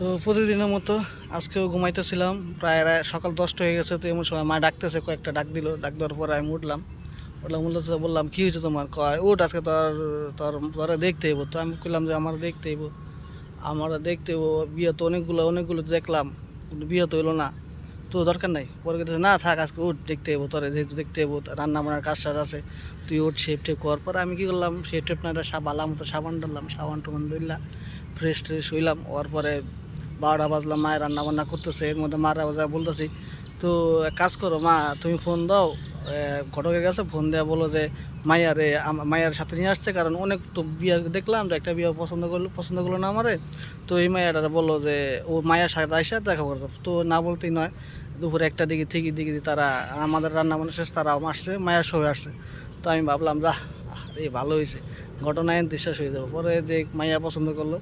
তো প্রতিদিনের মতো আজকেও ঘুমাইতেছিলাম, প্রায় সকাল 10টা হয়ে গেছে। তো এমন সময় মা ডাকতেছে, কয়েকটা ডাক দিল। ডাক দেওয়ার পরে আমি উঠলাম। বললাম কী হয়েছে তোমার? কয় উঠ, আজকে তোরা দেখতে হইব। তো আমি বললাম যে আমার দেখতে হইব, আমার দেখতে হইব। বিয়ে তো অনেকগুলো তো দেখলাম, কিন্তু বিয়ে তো হইলো না। তো দরকার নাই। পরে বলতেছে না থাক, আজকে উঠ, দেখতে হইব তোরে, যেহেতু দেখতে হইব, রান্না বান্নার কাজ টাজ আছে, তুই উঠ, শেপ টেপ কর। পরে আমি কী করলাম, শেপ টেপ না একটা ভালো মতো সাবান টানলাম, সাবান টাবান ধরলাম, ফ্রেশ ট্রেশ হইলাম। হওয়ার পরে 12টা বাজলাম, মায়ের রান্না বান্না করতেছে। এর মধ্যে মারা বাজা বলতেছি, তো এক কাজ করো মা, তুমি ফোন দাও ঘটকের কাছে, ফোন দেওয়া বলো যে মাইয়ারে মাইয়ার সাথে নিয়ে আসছে। কারণ অনেক তো বিয়ে দেখলাম যে একটা বিয়ে পছন্দ করলো না আমারে। তো এই মাইয়াটা বললো যে ও মায়ের সাথে আইসা দেখা করবো। তো না বলতেই নয়, দুপুরে একটা দিকে তারা আমাদের রান্না বান্না শেষ, তারা আসছে, মায়ের সবাই আসছে। তো আমি ভাবলাম যা, এই ভালো হয়েছে, ঘটনা এন বিশ্বাস হয়ে যাবো। পরে যে মাইয়া পছন্দ করলো,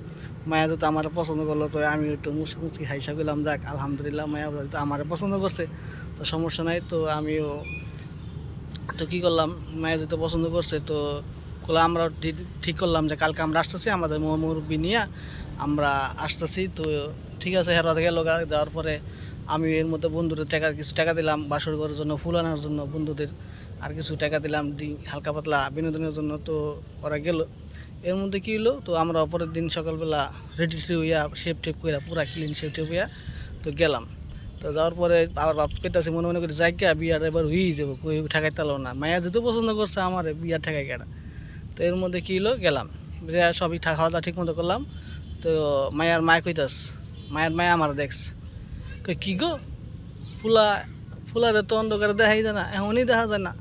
মায়া তো আমার পছন্দ করলো, তো আমি একটু মুচকি হাইসা গেলাম, যাক আলহামদুলিল্লাহ মায়া তো আমার পছন্দ করছে, তো সমস্যা নাই। তো আমিও তো কী করলাম, মায়া যেতে পছন্দ করছে, তো আমরা ঠিক করলাম যে কালকে আমরা আসতেছি, আমাদের মুরব্বি নিয়ে আমরা আসতেছি। তো ঠিক আছে, হেরাতে গেল। দেওয়ার পরে আমি এর মধ্যে বন্ধুদের কিছু টাকা দিলাম বাসর ঘরের জন্য, ফুল আনার জন্য বন্ধুদের, আর কিছু টাকা দিলাম হালকা পাতলা বিনোদনের জন্য। তো ওরা গেল। এর মধ্যে কী হলো, তো আমরা অপরের দিন সকালবেলা রেডি হইয়া শেপ টেপ কইরা পুরা ক্লিন শেপ টেপ হইয়া তো গেলাম। তো যাওয়ার পরে আবার কইতাছি মনে করি জায়গা বিয়ার এবার হয়েই যাবো, কই ঠেকাইতালো না, মায়া যেহেতু পছন্দ করছে আমার, বিয়ার ঠেকাই কেনা। তো এর মধ্যে কী হলো, গেলাম, সবই খাওয়া দাওয়া ঠিক মতো করলাম। তো মায়ের মায় কইতাস, মায়ের মায়া আমার দেখস, কই কী গো, ফুলারে তো অন্ধকারে দেখাই যায় না, এমনই দেখা যায় না,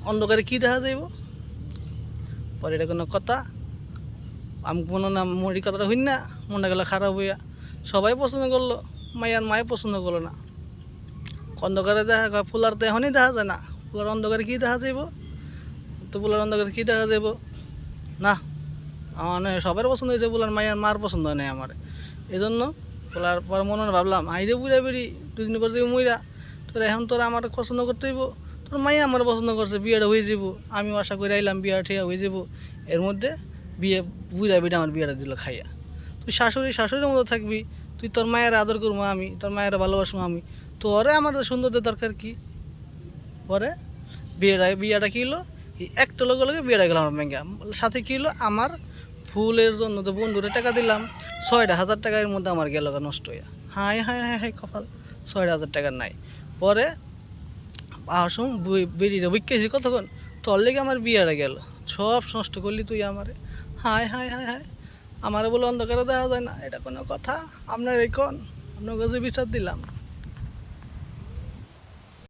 অন্ধকারে কী দেখা যাইব? পরে এটা কোনো কথা? আমি কোনো না মরি কথাটা হইন না, মনটা গেলো খারাপ হইয়া। সবাই পছন্দ করলো, মায়ের মায়ে পছন্দ করলো না। অন্ধকারে দেখা, ফুলার তো এখনই দেখা যায় না, ফুলার অন্ধকারে কী দেখা যাইব? তো ফুলার অন্ধকারে কী দেখা যাইব না, মানে সবার পছন্দ হয়েছে, ফুলার মায়ের মার পছন্দ হয় নাই আমার। এই জন্য ফুলার পর মনে ভাবলাম, আইরে বুড়া বেরি, দুদিন পর যাবো মইরা, তোর এখন তোর আমার পছন্দ করতে হইব। তোর মাইয়া আমার পছন্দ করছে, বিয়েটা হয়ে যাব, আমিও আশা করে আইলাম বিয়েটা ঠিক হয়ে যাব। এর মধ্যে বুড়া বেরি আমার বিয়েটা দিল খাইয়া। তুই শাশুড়ির মতো থাকবি, তুই তোর মায়ের আদর করবো আমি, তোর মায়ের ভালোবাসবো আমি, তোরে আমার সৌন্দর্যের দরকার কি? পরে বিয়েটা কী হলো, একটা লগে বিয়েটা গেলাম আমার ব্যাংকে। সাথে কী হলো, আমার ফুলের জন্য তো বন্ধুরে টাকা দিলাম, 6,000 টাকার মধ্যে আমার গেল নষ্ট হইয়া। হাই হাই হাই হাই কপাল, 6,000 টাকার নাই। পরে আসুন বেরিয়ে বিকেছি কতক্ষণ, তোর লেগে আমার বিয়েটা গেল, সব নষ্ট করলি তুই আমারে। হাই হাই হাই হাই, আমারে বলে অন্ধকারে দেখা যায় না, এটা কোনো কথা? আপনার এই কোন, আপনার কাছে বিচার দিলাম।